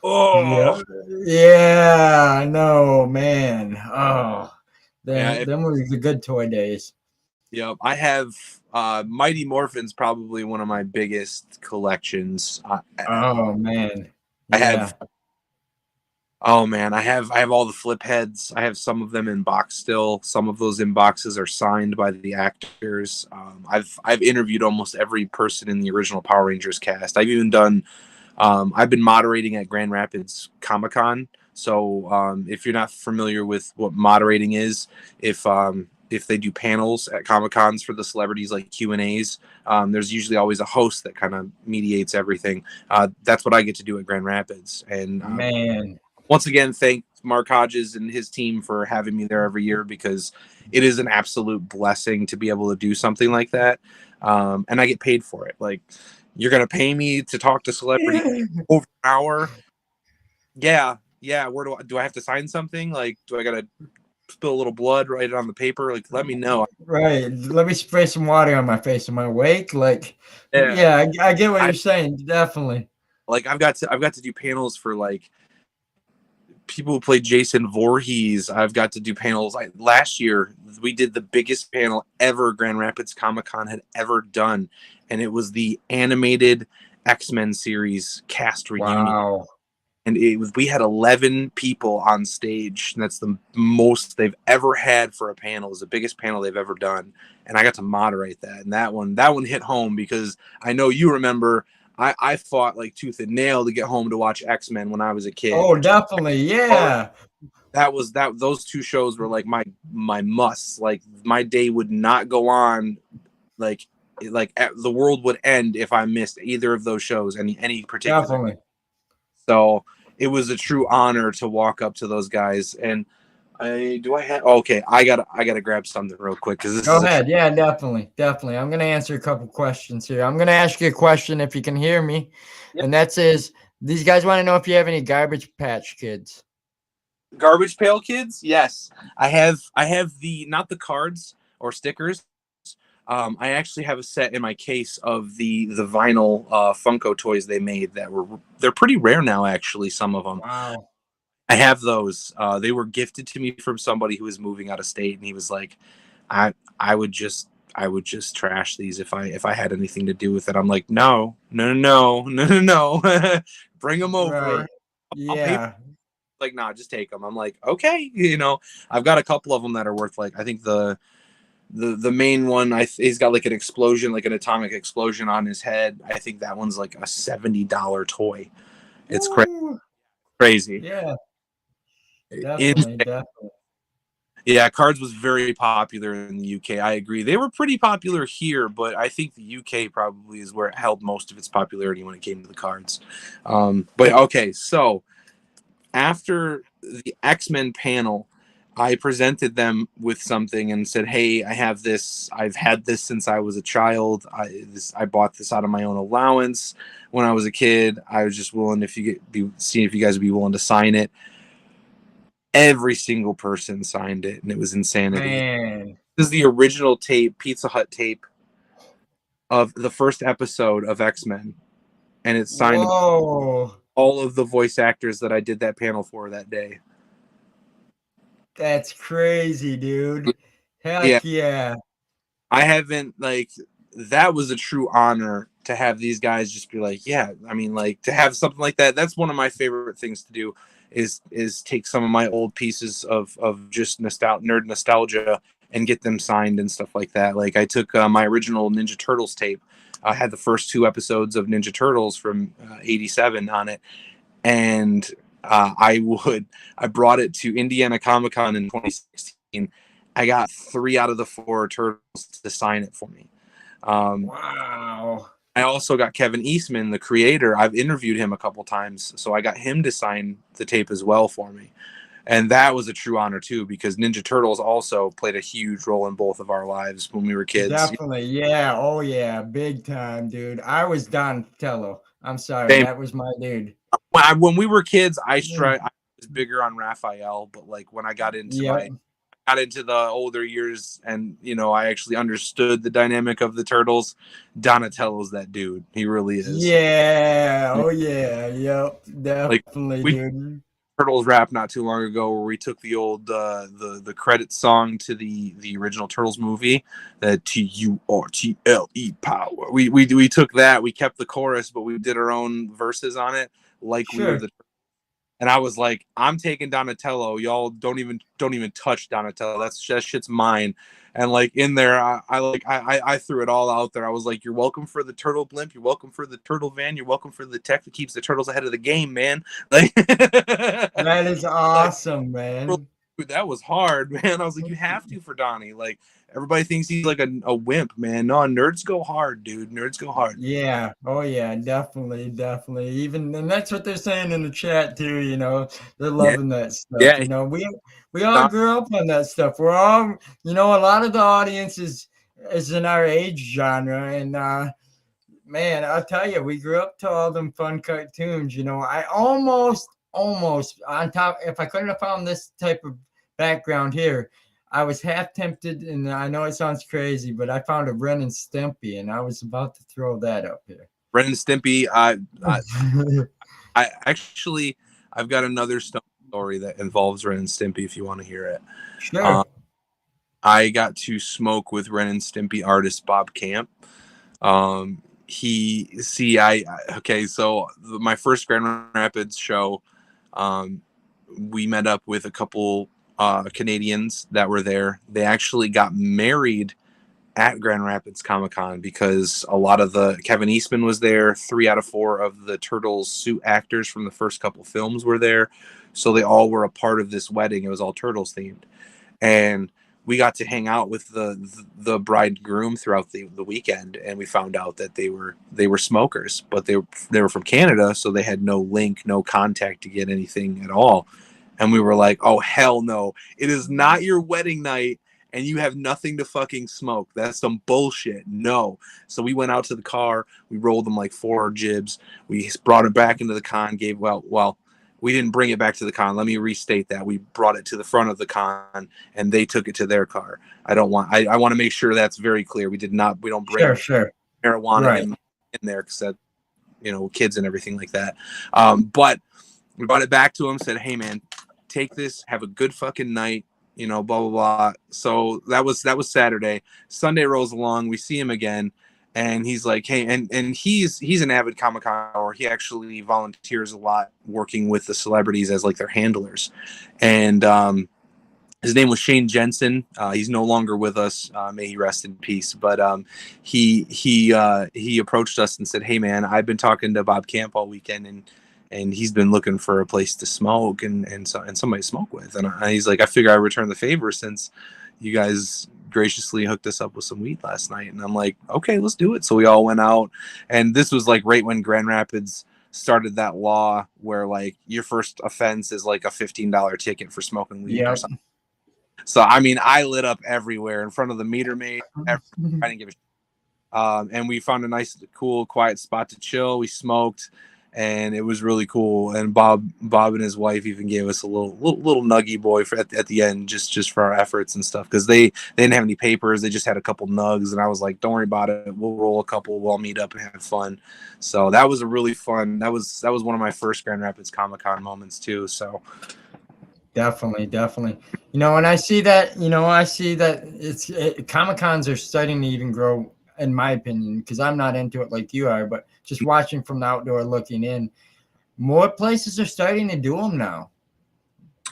Oh, yeah, I know, man. Oh, yeah. them were the good toy days. Yep, I have Mighty Morphin's probably one of my biggest collections. Oh man, I have. Oh man, I have all the flip heads. I have some of them in box still. Some of those in boxes are signed by the actors. I've interviewed almost every person in the original Power Rangers cast. I've even done. I've been moderating at Grand Rapids Comic-Con. So if you're not familiar with what moderating is, if they do panels at Comic-Cons for the celebrities like Q&As, there's usually always a host that kind of mediates everything. That's what I get to do at Grand Rapids. And man, once again, thank Mark Hodges and his team for having me there every year, because it is an absolute blessing to be able to do something like that. And I get paid for it. Like, you're going to pay me to talk to celebrities over an hour? Yeah. Where do I have to sign something? Like, do I got to spill a little blood, write it on the paper? Like, let me know. Right. Let me spray some water on my face. Am I awake? Like, yeah, I get what you're saying. Definitely. Like, I've got to do panels for like people who play Jason Voorhees. I've got to do panels. Last year we did the biggest panel ever Grand Rapids Comic-Con had ever done, and it was the animated X-Men series cast reunion. Wow. And we had 11 people on stage, and that's the most they've ever had for a panel. It was the biggest panel they've ever done, and I got to moderate that. And that one hit home, because I know you remember I fought like tooth and nail to get home to watch X-Men when I was a kid. Oh, definitely, yeah. Those two shows were like my musts. Like, my day would not go on, like the world would end if I missed either of those shows, any particular. Definitely. So it was a true honor to walk up to those guys. And I gotta grab something real quick, because this Go ahead. Yeah, definitely. I'm gonna answer a couple questions here. I'm gonna ask you a question if you can hear me. Yep. And that says, these guys want to know if you have any Garbage Patch Kids. Garbage Pail Kids? Yes. I have the, not the cards, or stickers. I actually have a set in my case of the vinyl Funko toys they made they're pretty rare now. Actually, some of them. Wow. I have those. They were gifted to me from somebody who was moving out of state, and he was like, I would just trash these if I had anything to do with it. I'm like, no, no, no, no, no, no, no. Bring them over. Right. I'll pay. Yeah. Like, nah, just take them. I'm like, okay, you know, I've got a couple of them that are worth, like, I think the main one, he's got like an explosion, like an atomic explosion on his head. I think that one's like a $70 toy. It's Woo. crazy. Yeah. In Definitely. Definitely. Yeah, cards was very popular in the UK. I agree. They were pretty popular here, but I think the UK probably is where it held most of its popularity when it came to the cards. But okay, so after the X-Men panel, I presented them with something and said, "Hey, I have this. I've had this since I was a child. I bought this out of my own allowance when I was a kid. I was just willing seeing if you guys would be willing to sign it." Every single person signed it, and it was insanity. Man. This is the original tape, Pizza Hut tape of the first episode of X-Men, and it's signed by Whoa. all of the voice actors that I did that panel for that day. That's crazy, dude. Yeah, Heck yeah. I haven't that was a true honor to have these guys just be like, yeah, I mean, like, to have something like that. That's one of my favorite things to do is take some of my old pieces of just nerd nostalgia and get them signed and stuff like that. Like, I took my original Ninja Turtles tape. I had the first 2 episodes of Ninja Turtles from '87 on it, and I brought it to Indiana Comic Con in 2016. I got 3 out of the 4 turtles to sign it for me. Wow. I also got Kevin Eastman, the creator. I've interviewed him a couple times, so I got him to sign the tape as well for me. And that was a true honor too, because Ninja Turtles also played a huge role in both of our lives when we were kids. Definitely. Yeah. Oh yeah. Big time, dude. I was Donatello. I'm sorry. Same. That was my dude. When we were kids, I Mm. was bigger on Raphael, but like when I Yep. got into the older years, and I actually understood the dynamic of the turtles. Donatello's that dude. He really is. Yeah. Oh yeah. Yep. Like, Definitely, we dude. Turtles rap not too long ago where we took the old the credit song to the original Turtles movie, the TURTLE power. We took that, we kept the chorus, but we did our own verses on it, like we were Sure. the. And I was like, I'm taking Donatello. Y'all don't even touch Donatello. That shit's mine. And like in there, I threw it all out there. I was like, you're welcome for the turtle blimp. You're welcome for the turtle van. You're welcome for the tech that keeps the turtles ahead of the game, man. Like, That is like, awesome, man. dude, that was hard, man. I was like, you have to for Donnie. Like, everybody thinks he's like a wimp, man. No, nerds go hard, dude. Nerds go hard. Yeah. Oh yeah. Definitely. Definitely. Even and that's what they're saying in the chat too. They're Yeah, loving that stuff. yeah. We all Don, grew up on that stuff. We're all. A lot of the audience is in our age genre, and man, I'll tell you, we grew up to all them fun cartoons. I almost on top. If I couldn't have found this type of background here, I was half tempted, and I know it sounds crazy, but I found a Ren and Stimpy, and I was about to throw that up here. Ren and Stimpy. I actually, I've got another story that involves Ren and Stimpy. If you want to hear it, Sure. I got to smoke with Ren and Stimpy artist Bob Camp. Okay, so my first Grand Rapids show, we met up with a couple Canadians that were there. They actually got married at Grand Rapids Comic Con because a lot of Kevin Eastman was there. 3 out of 4 of the Turtles suit actors from the first couple films were there. So they all were a part of this wedding. It was all Turtles themed. And we got to hang out with the bride and groom throughout the weekend, and we found out that they were smokers, but they were from Canada, so they had no link, no contact to get anything at all. And we were like, oh hell no, it is not your wedding night and you have nothing to fucking smoke. That's some bullshit. No. So we went out to the car, we rolled them like 4 jibs, we brought it back into the con, we didn't bring it back to the con. Let me restate that. We brought it to the front of the con and they took it to their car. I want to make sure that's very clear. We don't bring Sure. marijuana Right. in there because that, kids and everything like that. But we brought it back to him, said, hey man, take this, have a good fucking night, blah, blah, blah. So that was Saturday. Sunday rolls along. We see him again. And he's like, hey, and he's an avid Comic-Con, or he actually volunteers a lot working with the celebrities as like their handlers. And his name was Shane Jensen. He's no longer with us. May he rest in peace. But he approached us and said, hey man, I've been talking to Bob Camp all weekend, and he's been looking for a place to smoke and somebody to smoke with. And he's like, I figure I return the favor since you guys graciously hooked us up with some weed last night. And I'm like, okay, let's do it. So we all went out, and this was like right when Grand Rapids started that law where like your first offense is like a $15 ticket for smoking weed or something. So I mean, I lit up everywhere in front of the meter maid. I didn't give a shit. And we found a nice, cool, quiet spot to chill. We smoked, and it was really cool. And Bob and his wife even gave us a little nuggy boy at the end, just for our efforts and stuff, because they didn't have any papers. They just had a couple nugs, and I was like, don't worry about it. We'll roll a couple. We'll all meet up and have fun. So that was a really fun. That was one of my first Grand Rapids Comic-Con moments too. So Definitely. And I see that, Comic-Cons are starting to even grow, in my opinion, because I'm not into it like you are, but just watching from the outdoor looking in, more places are starting to do them now.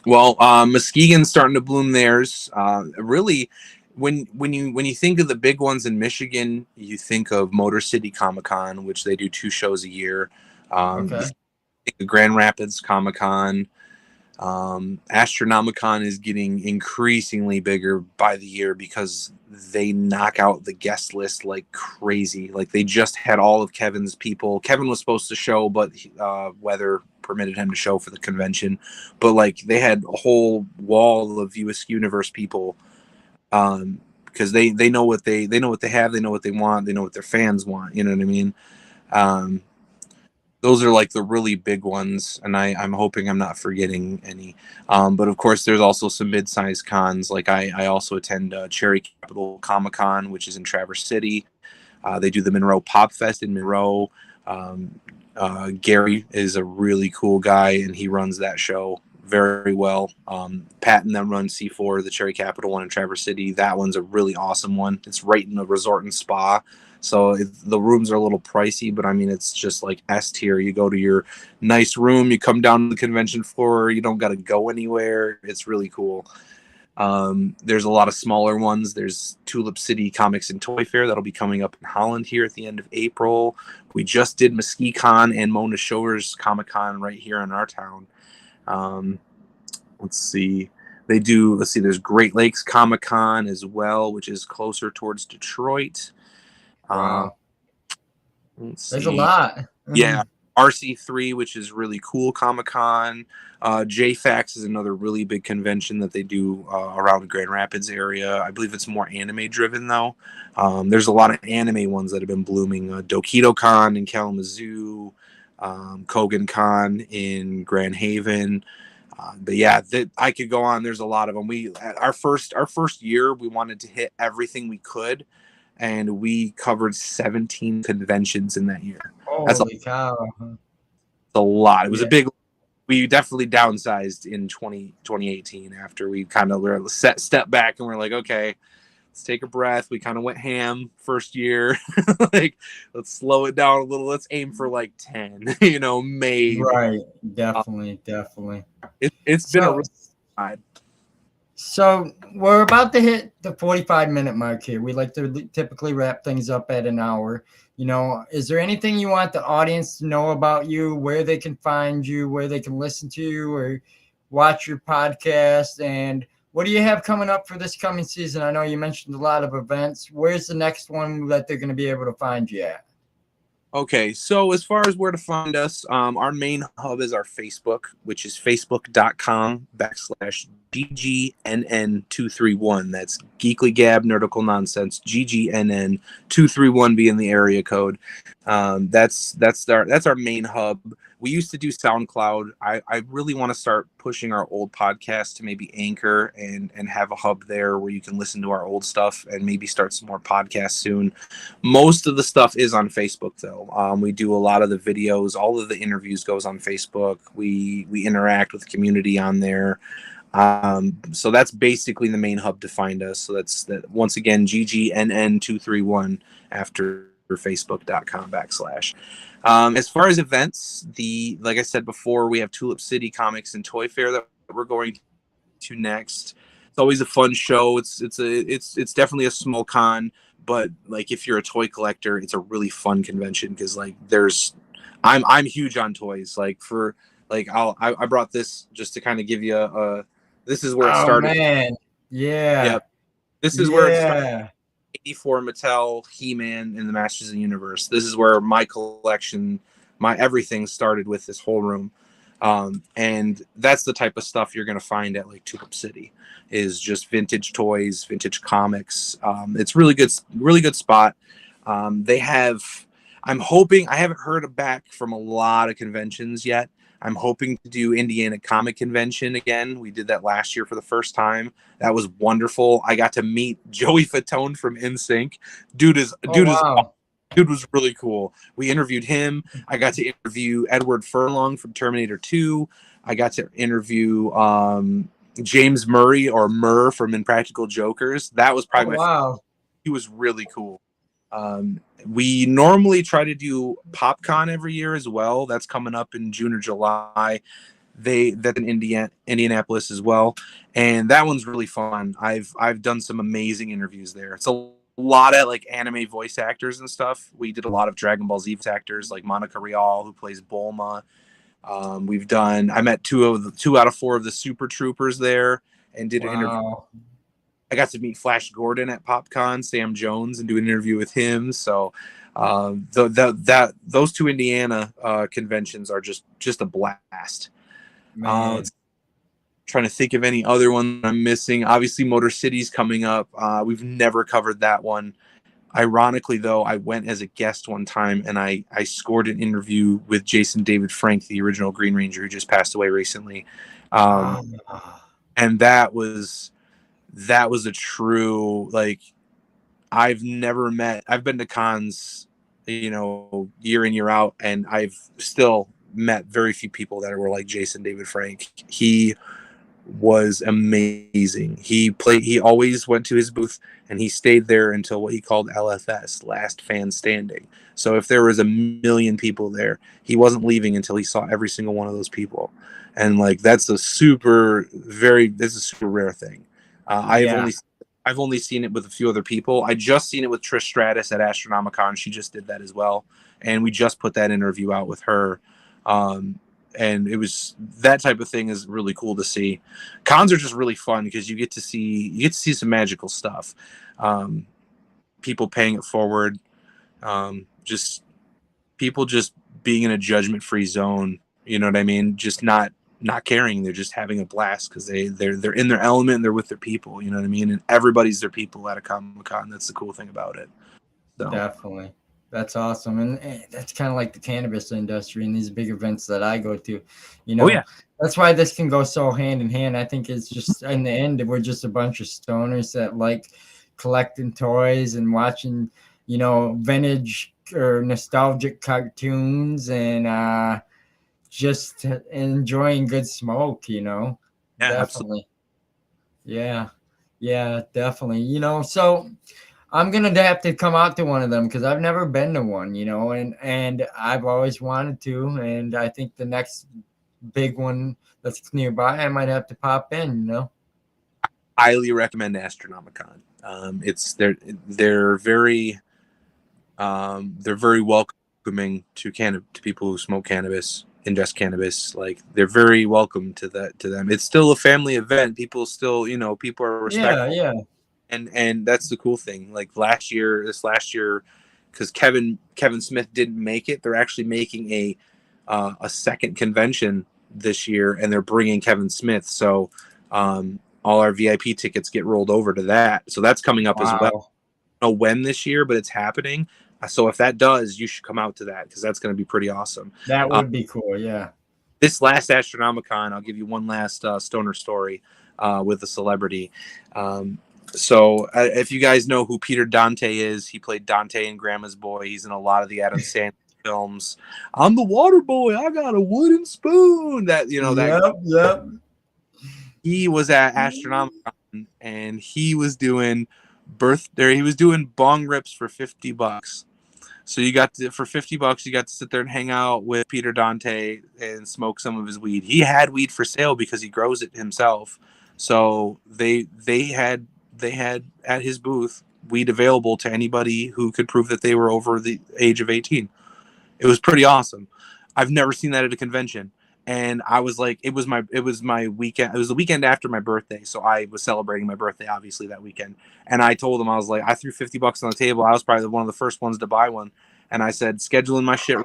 Well, Muskegon's starting to bloom theirs. Really, when you think of the big ones in Michigan, you think of Motor City Comic-Con, which they do 2 shows a year. Okay. You think of Grand Rapids Comic-Con. Astronomicon is getting increasingly bigger by the year because they knock out the guest list like crazy. Like they just had all of Kevin's people. Kevin was supposed to show, but weather permitted him to show for the convention. But like they had a whole wall of US Universe people, because they know what they have, they know what they want, they know what their fans want. You know what I mean? Those are like the really big ones, and I'm hoping I'm not forgetting any. But of course, there's also some mid-sized cons. Like I also attend Cherry Capital Comic-Con, which is in Traverse City. They do the Monroe Pop Fest in Monroe. Gary is a really cool guy, and he runs that show very well. Pat and them run C4, the Cherry Capital one in Traverse City. That one's a really awesome one. It's right in the resort and spa. So the rooms are a little pricey, but I mean, it's just like S tier. You go to your nice room, you come down to the convention floor, you don't got to go anywhere. It's really cool. There's a lot of smaller ones. There's Tulip City Comics and Toy Fair that'll be coming up in Holland here at the end of April. We just did Muskegon and Mona Shores Comic-Con right here in our town. Let's see. There's Great Lakes Comic-Con as well, which is closer towards Detroit. Wow. There's a lot. Yeah. RC3, which is really cool Comic-Con. JFAX is another really big convention that they do around the Grand Rapids area. I believe it's more anime driven though. There's a lot of anime ones that have been blooming. Dokido Con in Kalamazoo, Kogan Con in Grand Haven. But yeah, I could go on. There's a lot of them. Our first year, we wanted to hit everything we could, and we covered 17 conventions in that year. Holy cow. A lot. It was a big. We definitely downsized in 2018 after we kind of step back and we're like, okay, let's take a breath. We kind of went ham first year. Like, let's slow it down a little. Let's aim for like 10, maybe. Right. Definitely. It's been a real ride. So we're about to hit the 45-minute mark here. We like to typically wrap things up at an hour. Is there anything you want the audience to know about you, where they can find you, where they can listen to you or watch your podcast? And what do you have coming up for this coming season? I know you mentioned a lot of events. Where's the next one that they're going to be able to find you at? Okay, so as far as where to find us, our main hub is our Facebook, which is facebook.com/GGNN231. That's Geekly Gab, Nerdical Nonsense, GGNN231 being the area code. That's our main hub. We used to do SoundCloud. I really want to start pushing our old podcast to maybe Anchor and have a hub there where you can listen to our old stuff and maybe start some more podcasts soon. Most of the stuff is on Facebook though. We do a lot of the videos, all of the interviews goes on Facebook. We interact with the community on there. So that's basically the main hub to find us. So that's that once again, GGNN231 after facebook.com/. As far as events, like I said before, we have Tulip City Comics and Toy Fair that we're going to next. It's always a fun show. It's definitely a small con, but like if you're a toy collector, it's a really fun convention because like I'm huge on toys. Like for like I brought this just to kind of give you a this is where it Oh started. man, yeah, Yep. This is where it started. yeah. 84 Mattel, He-Man, and the Masters of the Universe. This is where my collection, my everything started with this whole room. And that's the type of stuff you're going to find at like Tulip City is just vintage toys, vintage comics. It's really good spot. I'm hoping, I haven't heard back from a lot of conventions yet. I'm hoping to do Indiana Comic Convention again. We did that last year for the first time. That was wonderful. I got to meet Joey Fatone from NSYNC. Dude Wow. was really cool. We interviewed him. I got to interview Edward Furlong from Terminator 2. I got to interview James Murray or Murr from Impractical Jokers. That was Oh probably my favorite. wow. He was really cool. We normally try to do PopCon every year as well. That's coming up in June or July. That's in Indianapolis as well, and that one's really fun. I've done some amazing interviews there. It's a lot of like anime voice actors and stuff. We did a lot of Dragon Ball Z actors like Monica Rial, who plays Bulma. I met two out of four of the Super Troopers there and did an interview. Wow. I got to meet Flash Gordon at PopCon, Sam Jones, and do an interview with him. So those two Indiana conventions are just a blast. Man. Trying to think of any other one I'm missing. Obviously, Motor City's coming up. We've never covered that one. Ironically, though, I went as a guest one time and I scored an interview with Jason David Frank, the original Green Ranger who just passed away recently. And that was a true, like, I've been to cons, year in, year out, and I've still met very few people that were like Jason David Frank. He was amazing. He always went to his booth and he stayed there until what he called LFS, last fan standing. So if there was a million people there, he wasn't leaving until he saw every single one of those people. And like, that's a super rare thing. I've only seen it with a few other people. I just seen it with Trish Stratus at Astronomicon. She just did that as well. And we just put that interview out with her. And it was, that type of thing is really cool to see. Cons are just really fun because you get to see some magical stuff. People paying it forward. Just people just being in a judgment-free zone. You know what I mean? Just not caring. They're just having a blast because they're in their element and they're with their people. You know what I mean? And everybody's their people at a Comic-Con. That's the cool thing about it. So. Definitely. That's awesome. And that's kind of like the cannabis industry and these big events that I go to. Oh, yeah. That's why this can go so hand in hand. I think it's just, in the end, we're just a bunch of stoners that like collecting toys and watching, vintage or nostalgic cartoons and just enjoying good smoke, Yeah, Definitely. absolutely. Yeah, definitely. So I'm gonna have to come out to one of them because I've never been to one, and I've always wanted to, and I think the next big one that's nearby, I might have to pop in, Highly recommend Astronomicon. They're very welcoming to people who smoke cannabis, ingest cannabis. Like, they're very welcome to them. It's still a family event. People still, people are respectful. Yeah. And that's the cool thing. Like this last year, because Kevin Smith didn't make it, they're actually making a second convention this year, and they're bringing Kevin Smith. So all our VIP tickets get rolled over to that. So that's coming up as well. I don't know when this year, but it's happening. So if that does, you should come out to that, because that's going to be pretty awesome. That would be cool. Yeah. This last Astronomicon, I'll give you one last stoner story with a celebrity. So if you guys know who Peter Dante is, he played Dante in Grandma's Boy. He's in a lot of the Adam Sandler films. I'm the water boy. I got a wooden spoon. That, you know, that. Yep. He was at Astronomicon, and he was doing he was doing bong rips for $50. So you got to, for $50, you got to sit there and hang out with Peter Dante and smoke some of his weed. He had weed for sale because he grows it himself. So they had at his booth weed available to anybody who could prove that they were over the age of 18. It was pretty awesome. I've never seen that at a convention. And I was like, it was my weekend. It was the weekend after my birthday. So I was celebrating my birthday, obviously, that weekend. And I told him, I was like, I threw $50 on the table. I was probably one of the first ones to buy one. And I said, scheduling my shit,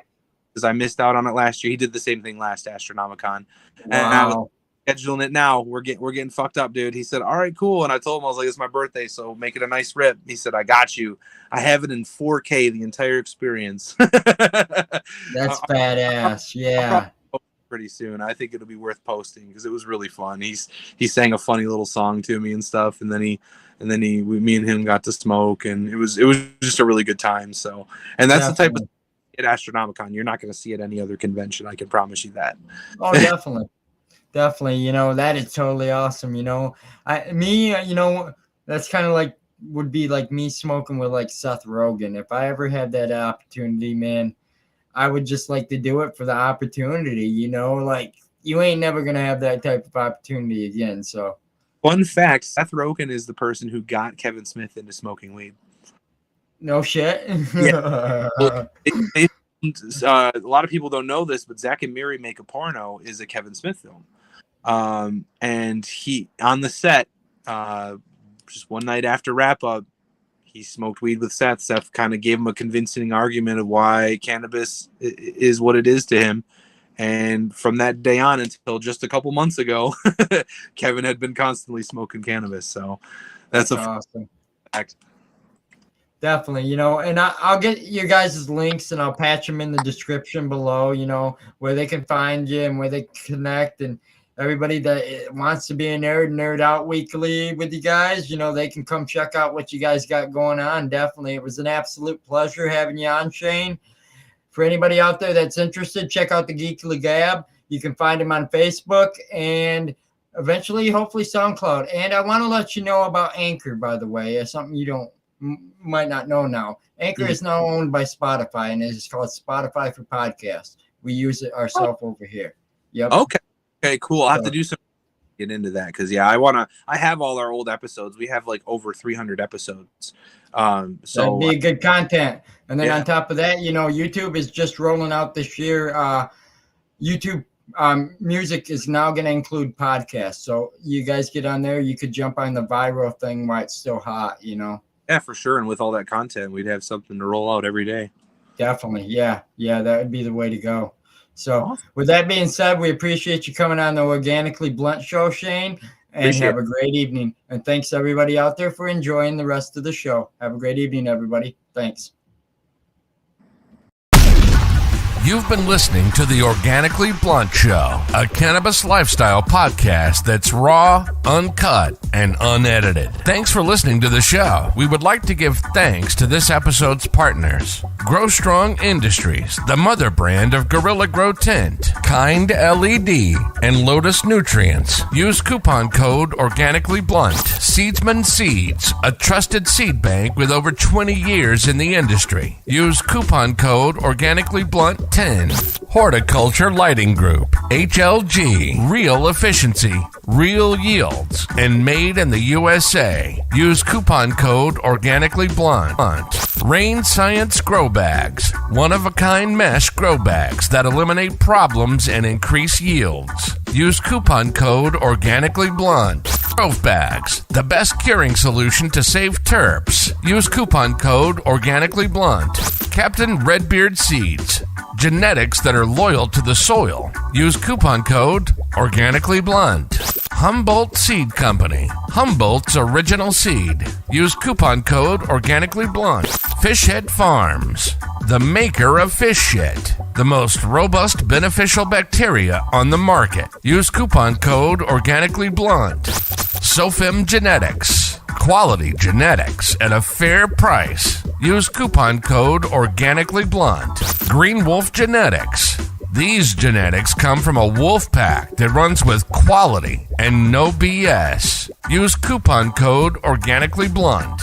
because I missed out on it last year. He did the same thing last Astronomicon. And I was scheduling it now. We're getting fucked up, dude. He said, all right, cool. And I told him, I was like, it's my birthday, so make it a nice rip. He said, I got you. I have it in 4K, the entire experience. That's badass. Yeah. Pretty soon. I think it'll be worth posting, because it was really fun. He sang a funny little song to me and stuff, and then me and him got to smoke, and it was just a really good time. So, and that's definitely the type of at Astronomicon you're not going to see at any other convention. I can promise you that. Oh, definitely. You know, that is totally awesome. You know, you know, that's kind of like would be like me smoking with like Seth Rogen. If I ever had that opportunity, man, I would just like to do it for the opportunity, you know, like you ain't never going to have that type of opportunity again. So fun fact, Seth Rogen is the person who got Kevin Smith into smoking weed. No shit. Yeah. A lot of people don't know this, but Zack and Miri Make a Porno is a Kevin Smith film. And he, on the set, just one night after wrap up, he smoked weed with Seth. Seth kind of gave him a convincing argument of why cannabis is what it is to him. And from that day on until just a couple months ago, Kevin had been constantly smoking cannabis. So that's awesome fact. Definitely, you know, and I'll get you guys' links and I'll patch them in the description below, you know, where they can find you and where they connect, and everybody that wants to be a nerd out weekly with you guys, you know, they can come check out what you guys got going on. Definitely. It was an absolute pleasure having you on, Shane. For anybody out there that's interested, check out the Geekly Gab. You can find him on Facebook and eventually, hopefully, SoundCloud. And I want to let you know about Anchor, by the way. It's something you might not know now. Anchor is now owned by Spotify, and it's called Spotify for Podcasts. We use it ourselves over here. Yep. Okay, cool. I'll have to do some get into that, because I have all our old episodes. We have like over 300 episodes. So that'd be good content. And then on top of that, you know, YouTube is just rolling out this year. YouTube music is now going to include podcasts. So you guys get on there, you could jump on the viral thing while it's still hot, you know. Yeah, for sure. And with all that content, we'd have something to roll out every day. Definitely. Yeah, that would be the way to go. So with that being said, we appreciate you coming on the Organically Blunt show, Shane, and have a great evening. And thanks everybody out there for enjoying the rest of the show. Have a great evening, everybody. Thanks. You've been listening to the Organically Blunt Show, a cannabis lifestyle podcast that's raw, uncut, and unedited. Thanks for listening to the show. We would like to give thanks to this episode's partners: Grow Strong Industries, the mother brand of Gorilla Grow Tint, Kind LED, and Lotus Nutrients. Use coupon code Organically Blunt. Seedsman Seeds, a trusted seed bank with over 20 years in the industry. Use coupon code Organically Blunt 10. Horticulture Lighting Group, HLG, real efficiency, real yields, and made in the USA. Use coupon code Organically Blunt. Rain Science Grow Bags, one-of-a-kind mesh grow bags that eliminate problems and increase yields. Use coupon code Organically Blunt. Growth Bags, the best curing solution to save terps. Use coupon code Organically Blunt. Captain Redbeard Seeds, genetics that are loyal to the soil. Use coupon code Organically Blunt. Humboldt Seed Company, Humboldt's original seed. Use coupon code Organically Blunt. Fishhead Farms, the maker of fish shit, the most robust beneficial bacteria on the market. Use coupon code Organically Blunt. Sofim Genetics, quality genetics at a fair price. Use coupon code Organically Blunt. Green Wolf Genetics. These genetics come from a wolf pack that runs with quality and no BS. Use coupon code Organically Blunt.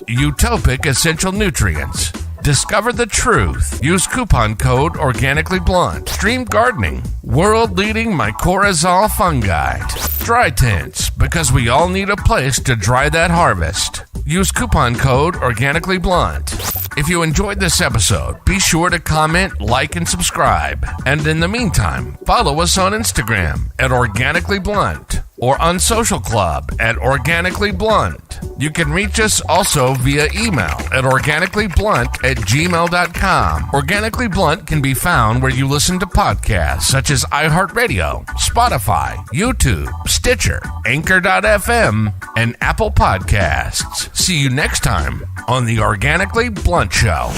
Utopic Essential Nutrients. Discover the truth. Use coupon code Organically Blunt. Stream Gardening. World-leading mycorrhizal fungi. Dry Tents, because we all need a place to dry that harvest. Use coupon code Organically Blunt. If you enjoyed this episode, be sure to comment, like, and subscribe. And in the meantime, follow us on Instagram at Organically Blunt or on Social Club at Organically Blunt. You can reach us also via email at organicallyblunt@gmail.com. Organically Blunt can be found where you listen to podcasts such as iHeartRadio, Spotify, YouTube, Stitcher, Anchor.fm, and Apple Podcasts. See you next time on the Organically Blunt Show.